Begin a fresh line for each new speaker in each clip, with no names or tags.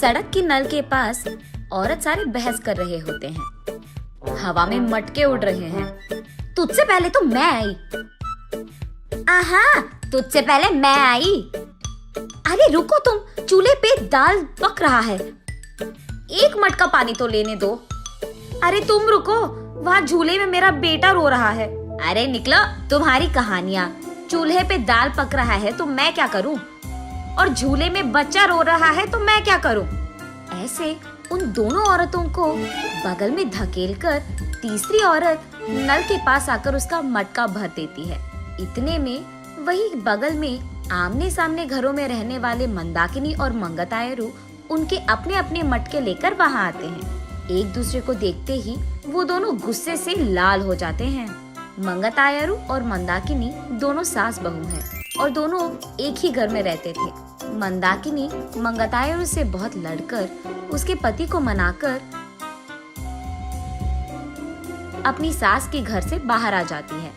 सड़क के नल के पास औरत सारे बहस कर रहे होते हैं। हवा में मटके उड़ रहे हैं। तुझसे पहले तो मैं आई। आहा, तुझसे पहले मैं आई। अरे रुको तुम, चूल्हे पे दाल पक रहा है, एक मटका पानी तो लेने दो। अरे तुम रुको, वहाँ झूले में मेरा बेटा रो रहा है। अरे निकलो, तुम्हारी कहानियाँ। चूल्हे पे दाल पक रहा है तो मैं क्या करूँ, और झूले में बच्चा रो रहा है तो मैं क्या करूँ। ऐसे उन दोनों औरतों को बगल में धकेलकर तीसरी औरत नल के पास आकर उसका मटका भर देती है। इतने में वही बगल में आमने सामने घरों में रहने वाले मंदाकिनी और मंगतायरू उनके अपने अपने मटके लेकर वहाँ आते हैं। एक दूसरे को देखते ही वो दोनों गुस्से से लाल हो जाते हैं। मंगतायरू और मंदाकिनी दोनों सास बहू हैं और दोनों एक ही घर में रहते थे। मंदाकिनी मंगतायरू से बहुत लड़कर उसके पति को मनाकर अपनी सास के घर से बाहर आ जाती है।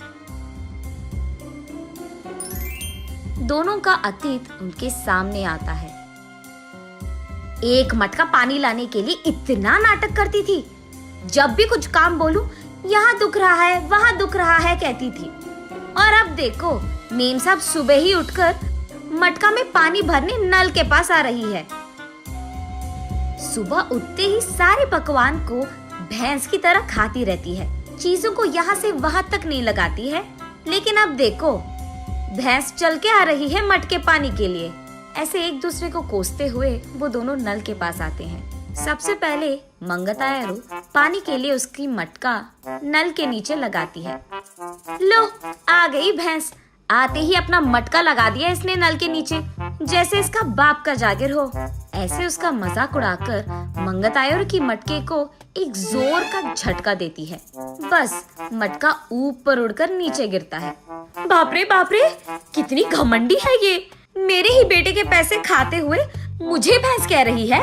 दोनों का अतीत उनके सामने आता है। एक मटका पानी लाने के लिए इतना नाटक करती थी। जब भी कुछ काम बोलूं, यहाँ दुख रहा है, वहाँ दुख रहा है कहती थी। और अब देखो, मेम साहब सुबह ही उठकर मटका में पानी भरने नल के पास आ रही है। सुबह उठते ही सारे पकवान को भैंस की तरह खाती रहती है, चीजों को यहाँ से वहाँ तक नहीं लगाती है। लेकिन अब देखो, भैंस चल के आ रही है मटके पानी के लिए। ऐसे एक दूसरे को कोसते हुए वो दोनों नल के पास आते हैं। सबसे पहले मंगतायरू पानी के लिए उसकी मटका नल के नीचे लगाती है। लो, आ गई भैंस। आते ही अपना मटका लगा दिया इसने नल के नीचे, जैसे इसका बाप का जागिर हो। ऐसे उसका मजाक उड़ाकर मंगतायरू की मटके को एक जोर का झटका देती है। बस मटका ऊपर उड़कर नीचे गिरता है। बाप रे, कितनी घमंडी है ये। मेरे ही बेटे के पैसे खाते हुए मुझे भैंस कह रही है,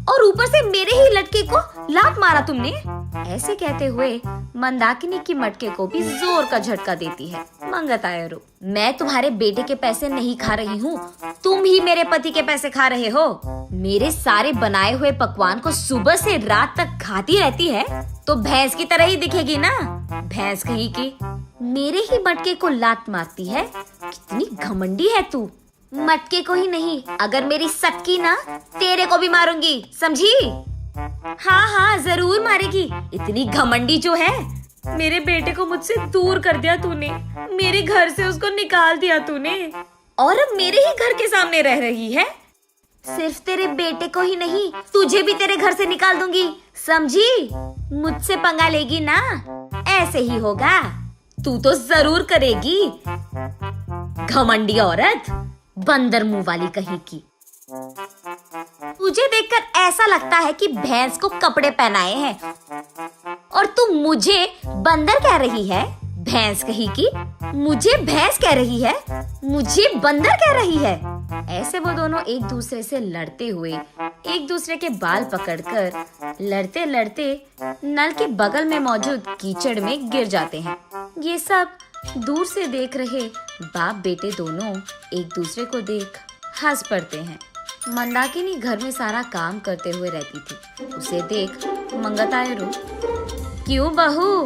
और ऊपर से मेरे ही लड़के को लात मारा तुमने। ऐसे कहते हुए मंदाकिनी की मटके को भी जोर का झटका देती है मंगतायरू। मैं तुम्हारे बेटे के पैसे नहीं खा रही हूँ, तुम ही मेरे पति के पैसे खा रहे हो। मेरे सारे बनाए हुए पकवान को सुबह से रात तक खाती रहती है तो भैंस की तरह ही दिखेगी ना। भैंस कहीं की मेरे ही मटके को लात मारती है। कितनी घमंडी है तू। मटके को ही नहीं, अगर मेरी सटकी ना, तेरे को भी मारूंगी, समझी? हाँ, जरूर मारेगी। इतनी घमंडी जो है। मेरे बेटे को मुझसे दूर कर दिया तूने, मेरे घर से उसको निकाल दिया तूने, और अब मेरे ही घर के सामने रह रही है। सिर्फ तेरे बेटे को ही नहीं, तुझे भी तेरे घर से निकाल दूंगी, समझी? मुझसे पंगा लेगी ना, ऐसे ही होगा। तू तो जरूर करेगी, घमंडी औरत, बंदर मुंह वाली कहीं की। तुझे देखकर ऐसा लगता है कि भैंस को कपड़े पहनाए हैं, और तू मुझे बंदर कह रही है। भैंस कहीं की मुझे भैंस कह रही है, मुझे बंदर कह रही है। ऐसे वो दोनों एक दूसरे से लड़ते हुए एक दूसरे के बाल पकड़कर लड़ते लड़ते नल के बगल में मौजूद कीचड़ में गिर जाते हैं। ये सब दूर से देख रहे बाप बेटे दोनों एक दूसरे को देख हंस पड़ते हैं। मंदाकिनी घर में सारा काम करते हुए रहती थी। उसे देख मंगतायरू, क्यों बहू,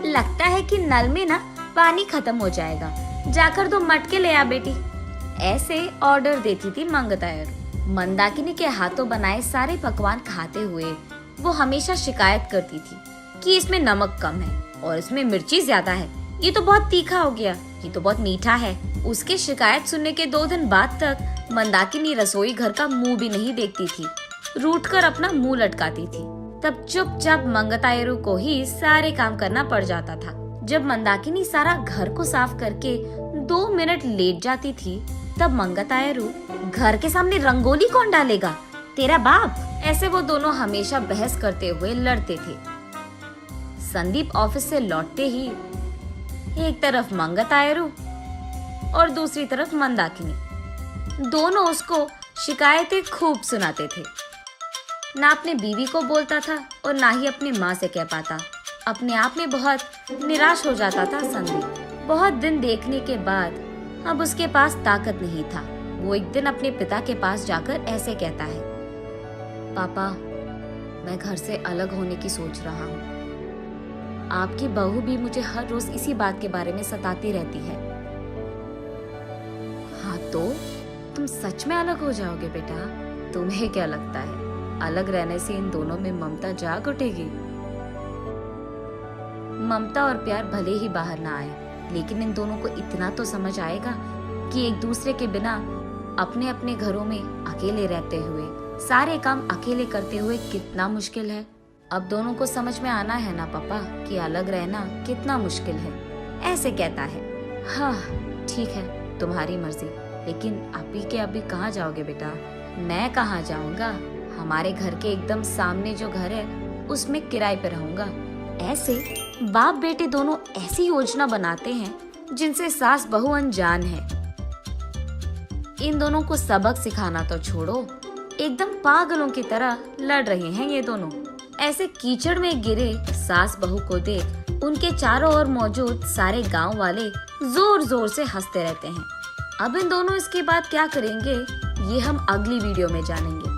लगता है कि नल में ना पानी खत्म हो जाएगा, जाकर 2 मटके ले आ बेटी। ऐसे ऑर्डर देती थी मंगतायरू। मंदाकिनी के हाथों बनाए सारे पकवान खाते हुए वो हमेशा शिकायत करती थी कि इसमें नमक कम है और इसमें मिर्ची ज्यादा है, ये तो बहुत तीखा हो गया, ये तो बहुत मीठा है। उसके शिकायत सुनने के 2 दिन बाद तक मंदाकिनी रसोई घर का मुंह भी नहीं देखती थी, रूठ कर अपना मुंह लटकाती थी। तब चुपचाप मंगतायरू को ही सारे काम करना पड़ जाता था। जब मंदाकिनी सारा घर को साफ करके 2 मिनट लेट जाती थी, तब मंगतायरू, घर के सामने रंगोली कौन डालेगा, तेरा बाप। ऐसे वो दोनों हमेशा बहस करते हुए लड़ते थे। संदीप ऑफिस से लौटते ही एक तरफ मंगतायरू और दूसरी तरफ मंदाकिनी, दोनों उसको शिकायतें खूब सुनाते थे। ना अपने बीवी को बोलता था और ना ही अपनी माँ से कह पाता। अपने आप में बहुत निराश हो जाता था संदीप। बहुत दिन देखने के बाद अब उसके पास ताकत नहीं था। वो एक दिन अपने पिता के पास जाकर ऐसे कहता है, पापा, मैं घर से अलग होने की सोच रहा हूँ। आपकी बहू भी मुझे हर रोज इसी बात के बारे में सताती रहती है। हाँ तो तुम सच में अलग हो जाओगे बेटा? तुम्हें क्या लगता है अलग रहने से इन दोनों में ममता जाग उठेगी? ममता और प्यार भले ही बाहर ना आए, लेकिन इन दोनों को इतना तो समझ आएगा कि एक दूसरे के बिना अपने अपने घरों में अकेले रहते हुए, सारे काम अकेले करते हुए कितना मुश्किल है। अब दोनों को समझ में आना है ना पापा कि अलग रहना कितना मुश्किल है। ऐसे कहता है। हाँ ठीक है, तुम्हारी मर्जी, लेकिन अभी के अभी कहाँ जाओगे बेटा? मैं कहाँ जाऊंगा, हमारे घर के एकदम सामने जो घर है उसमें किराए पे रहूंगा। ऐसे बाप बेटे दोनों ऐसी योजना बनाते हैं जिनसे सास बहू अनजान है। इन दोनों को सबक सिखाना तो छोड़ो, एकदम पागलों की तरह लड़ रहे हैं ये दोनों। ऐसे कीचड़ में गिरे सास बहू को देख उनके चारों ओर मौजूद सारे गांव वाले जोर जोर से हंसते रहते हैं। अब इन दोनों इसके बाद क्या करेंगे ये हम अगली वीडियो में जानेंगे।